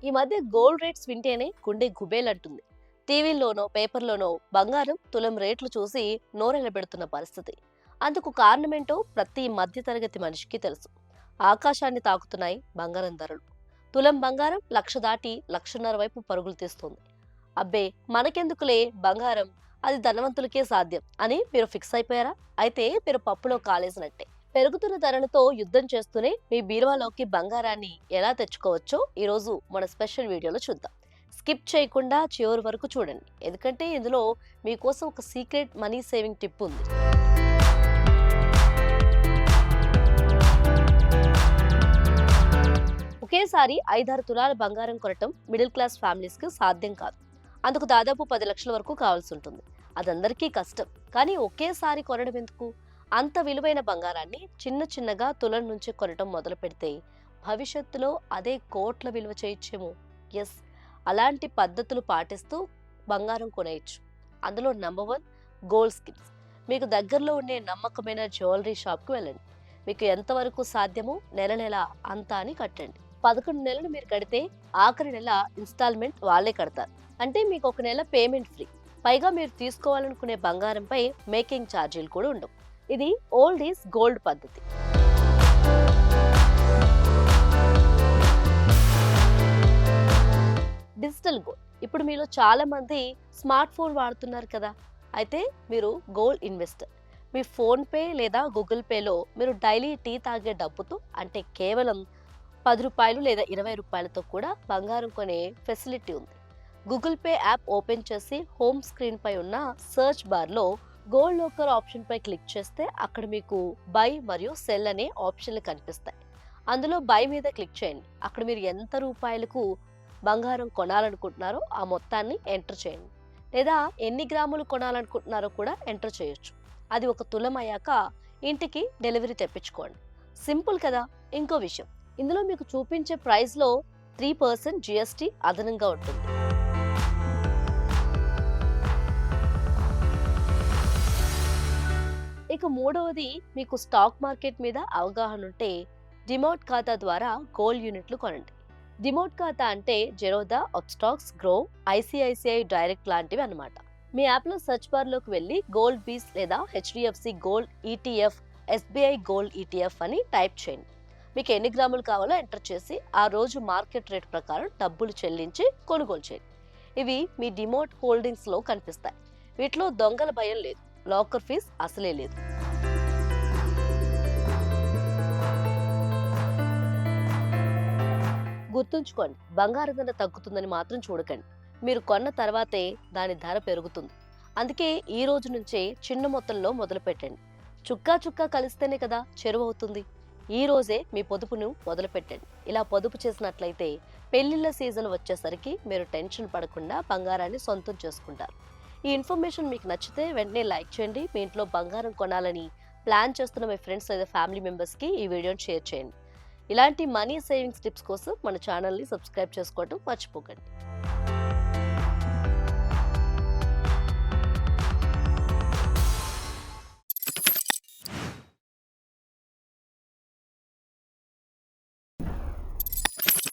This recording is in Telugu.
ఈ మధ్య గోల్డ్ రేట్స్ వింటేనే గుండె గుబేలంటుంది. టీవీల్లోనో పేపర్లోనో బంగారం తులం రేట్లు చూసి నోరెళ్ళబెడుతున్న పరిస్థితి. అందుకు కారణమేంటో ప్రతి మధ్యతరగతి మనిషికి తెలుసు. ఆకాశాన్ని తాకుతున్నాయి బంగారం ధరలు. తులం బంగారం 1,00,000 దాటి 1,50,000 వైపు పరుగులు తీస్తుంది. అబ్బే మనకెందుకులే బంగారం, అది ధనవంతులకే సాధ్యం అని మీరు ఫిక్స్ అయిపోయారా? అయితే మీరు పప్పులో కాలేసినట్టే. పెరుగుతున్న ధరలతో యుద్ధం చేస్తూనే మీ బీరువాలోకి బంగారాన్ని ఎలా తెచ్చుకోవచ్చో ఈరోజు మన స్పెషల్ వీడియోలో చూద్దాం. స్కిప్ చేయకుండా చివరి వరకు చూడండి, ఎందుకంటే ఇందులో మీకోసం ఒక సీక్రెట్ మనీ సేవింగ్ టిప్ ఉంది. ఒకేసారి 5-6 తులాల బంగారం కొనటం మిడిల్ క్లాస్ ఫ్యామిలీస్ కి సాధ్యం కాదు. అందుకు దాదాపు 10 లక్షల వరకు కావాల్సి ఉంటుంది. అదందరికీ కష్టం. కానీ ఒకేసారి కొనడం ఎందుకు? అంత విలువైన బంగారాన్ని చిన్న చిన్నగా తులం నుంచి కొనటం మొదలు పెడితే భవిష్యత్తులో అదే కోట్ల విలువ చేయొచ్చేమో. ఎస్, అలాంటి పద్ధతులు పాటిస్తూ బంగారం కొనేయచ్చు. అందులో నంబర్ 1, గోల్డ్ స్కిమ్స్. మీకు దగ్గరలో ఉండే నమ్మకమైన జ్యువెలరీ షాప్కి వెళ్ళండి. మీకు ఎంతవరకు సాధ్యమో నెల నెల అంతా అని కట్టండి. 11 నెలలు మీరు కడితే ఆఖరి నెల ఇన్స్టాల్మెంట్ వాళ్ళే కడతారు. అంటే మీకు ఒక నెల పేమెంట్ ఫ్రీ. పైగా మీరు తీసుకోవాలనుకునే బంగారంపై మేకింగ్ ఛార్జీలు కూడా ఉండవు. ఇది ఓల్డ్ ఈజ్ గోల్డ్ పద్ధతి. Digital gold. ఇప్పుడు మీలో చాలా మంది స్మార్ట్ ఫోన్ వాడుతున్నారు కదా. అయితే మీరు గోల్డ్ ఇన్వెస్టర్. మీ ఫోన్ పే లేదా గూగుల్ పేలో మీరు డైలీ టీ తాగే డబ్బుతో, అంటే కేవలం 10 రూపాయలు లేదా 20 రూపాయలతో కూడా బంగారం కొనే ఫెసిలిటీ ఉంది. గూగుల్ పే యాప్ ఓపెన్ చేసి హోమ్ స్క్రీన్ పై ఉన్న సర్చ్ బార్లో గోల్డ్ లోకర్ ఆప్షన్ పై క్లిక్ చేస్తే అక్కడ మీకు బై మరియు సెల్ అనే ఆప్షన్లు కనిపిస్తాయి. అందులో బై మీద క్లిక్ చేయండి. అక్కడ మీరు ఎంత రూపాయలకు బంగారం కొనాలనుకుంటున్నారో ఆ మొత్తాన్ని ఎంటర్ చేయండి. లేదా ఎన్ని గ్రాములు కొనాలనుకుంటున్నారో కూడా ఎంటర్ చేయొచ్చు. అది 1 తులం అయ్యాక ఇంటికి డెలివరీ తెప్పించుకోండి. సింపుల్ కదా. ఇంకో విషయం, ఇందులో మీకు చూపించే ప్రైస్లో 3% GST అదనంగా ఉంటుంది. ఇక మూడవది, మీకు స్టాక్ మార్కెట్ మీద అవగాహన ఉంటే డిమోట్ ఖాతా ద్వారా గోల్డ్ యూనిట్లు కొనండి. డిమోట్ ఖాతా అంటే Zerodha, Upstox, grow, ICICI direct లాంటివి అన్నమాట. మీ యాప్లో సెర్చ్ బార్లోకి వెళ్ళి గోల్డ్ బీస్ లేదా HDFC gold ETF, SBI gold ETF అని టైప్ చేయండి. మీకు ఎన్ని గ్రాములు కావాలో ఎంటర్ చేసి ఆ రోజు మార్కెట్ రేట్ ప్రకారం డబ్బులు చెల్లించి కొనుగోలు చేయండి. ఇవి మీ డిమోట్ హోల్డింగ్స్లో కనిపిస్తాయి. వీటిలో దొంగల భయం లేదు, లాకర్ ఫీజ్ అసలే లేదు. గుర్తుంచుకోండి, బంగారం ధర తగ్గుతుందని మాత్రం చూడకండి. మీరు కొన్న తర్వాతే దాని ధర పెరుగుతుంది. అందుకే ఈ రోజు నుంచే చిన్న మొత్తంలో మొదలు పెట్టండి. చుక్కా చుక్కా కలిస్తేనే కదా చెరువు అవుతుంది. ఈ రోజే మీ పొదుపును మొదలు పెట్టండి. ఇలా పొదుపు చేసినట్లయితే పెళ్లిళ్ళ సీజన్ వచ్చేసరికి మీరు టెన్షన్ పడకుండా బంగారాన్ని సొంతం చేసుకుంటారు. ఈ ఇన్ఫర్మేషన్ మీకు నచ్చితే వెంటనే లైక్ చేయండి. మీ ఇంట్లో బంగారం కొనాలని ప్లాన్ చేస్తున్న మీ ఫ్రెండ్స్ లేదా ఫ్యామిలీ మెంబర్స్కి ఈ వీడియోని షేర్ చేయండి. ఇలాంటి మనీ సేవింగ్స్ టిప్స్ కోసం మన ఛానల్ని సబ్స్క్రైబ్ చేసుకోవడం మర్చిపోకండి.